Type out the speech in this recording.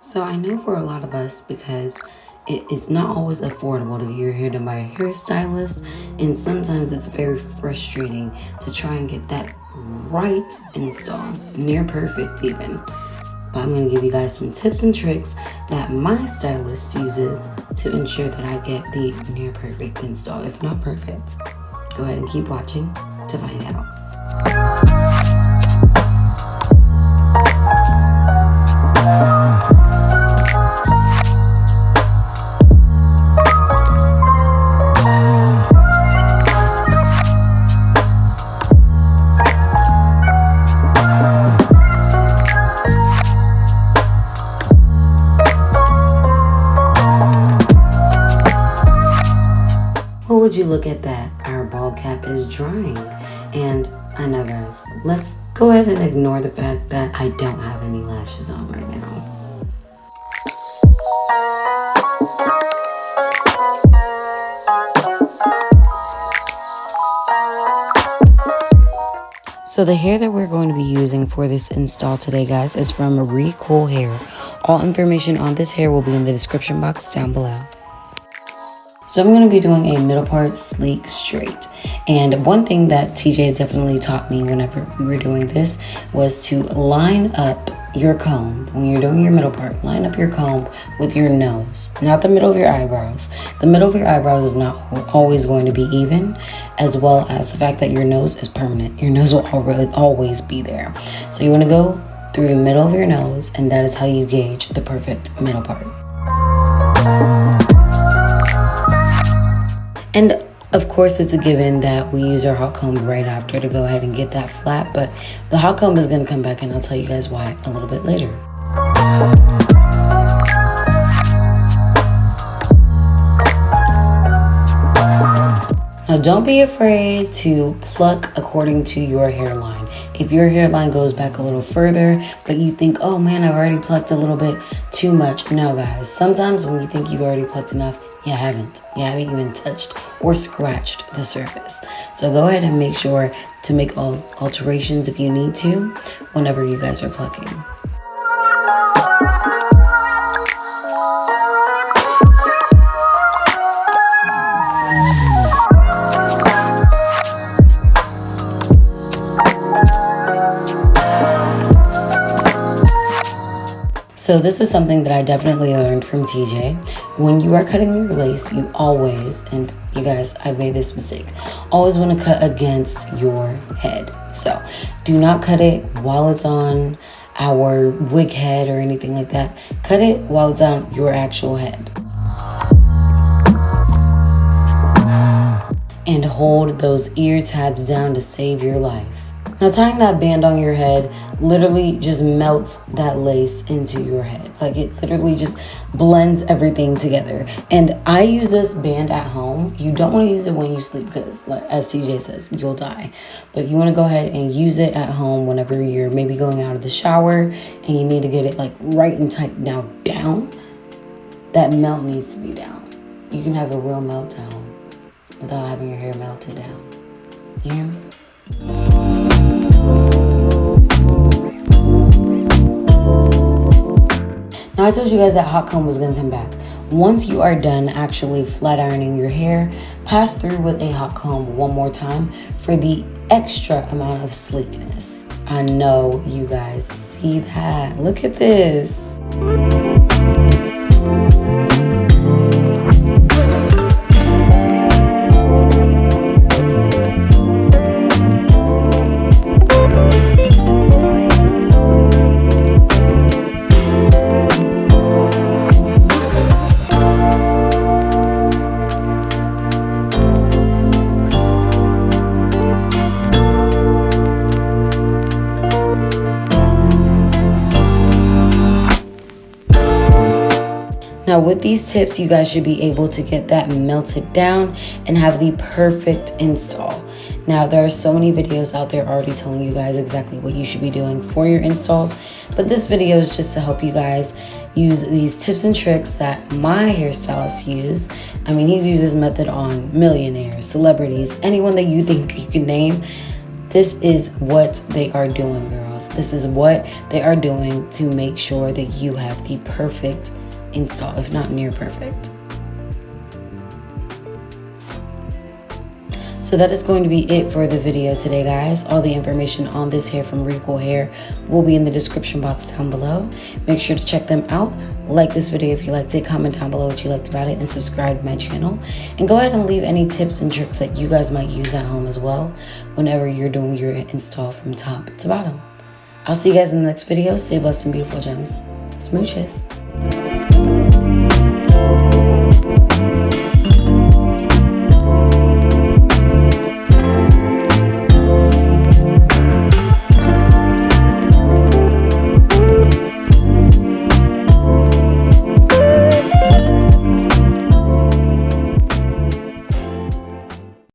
So I know for a lot of us, because it is not always affordable to get your hair done by a hairstylist, and sometimes it's very frustrating to try and get that right install, near perfect even. But I'm gonna give you guys some tips and tricks that my stylist uses to ensure that I get the near perfect install, if not perfect. Go ahead and keep watching to find out. Well, would you look at that? Our bald cap is drying. And I know, guys, let's go ahead and ignore the fact that I don't have any lashes on right now. So the hair that we're going to be using for this install today, guys, is from Recool hair. All information on this hair will be in the description box down below. So I'm going to be doing a middle part sleek straight. And one thing that TJ definitely taught me whenever we were doing this was to line up your comb. When you're doing your middle part, line up your comb with your nose, not the middle of your eyebrows. The middle of your eyebrows is not always going to be even, as well as the fact that your nose is permanent. Your nose will always be there. So you want to go through the middle of your nose, and that is how you gauge the perfect middle part. And of course, it's a given that we use our hot comb right after to go ahead and get that flat, but the hot comb is going to come back, and I'll tell you guys why a little bit later. Now, don't be afraid to pluck according to your hairline. If your hairline goes back a little further, but you think, oh man, I've already plucked a little bit too much. No, guys, sometimes when you think you've already plucked enough, you haven't even touched or scratched the surface. So go ahead and make sure to make all alterations if you need to whenever you guys are plucking. So this is something that I definitely learned from TJ. When you are cutting your lace, you always, and you guys, I've made this mistake, always want to cut against your head. So do not cut it while it's on our wig head or anything like that. Cut it while it's on your actual head. And hold those ear tabs down to save your life. Now, tying that band on your head literally just melts that lace into your head. Like, it literally just blends everything together. And I use this band at home. You don't want to use it when you sleep because, like, as TJ says, you'll die. But you want to go ahead and use it at home whenever you're maybe going out of the shower and you need to get it, like, right and tight. Now, down, that melt needs to be down. You can have a real meltdown without having your hair melted down. You hear me? Now, I told you guys that hot comb was going to come back. Once you are done actually flat ironing your hair, pass through with a hot comb one more time for the extra amount of sleekness. I know you guys see that. Look at this. Now, with these tips, you guys should be able to get that melted down and have the perfect install. Now, there are so many videos out there already telling you guys exactly what you should be doing for your installs, but this video is just to help you guys use these tips and tricks that my hairstylist use. I mean, he's used this method on millionaires, celebrities, anyone that you think you can name. This is what they are doing, girl. installs. This is what they are doing to make sure that you have the perfect install, if not near perfect. So that is going to be it for the video today, guys. All the information on this hair from Recool Hair will be in the description box down below. Make sure to check them out. Like this video if you liked it, comment down below what you liked about it, and subscribe to my channel. And go ahead and leave any tips and tricks that you guys might use at home as well whenever you're doing your install from top to bottom. I'll see you guys in the next video. Stay blessed and beautiful gems. Smooches.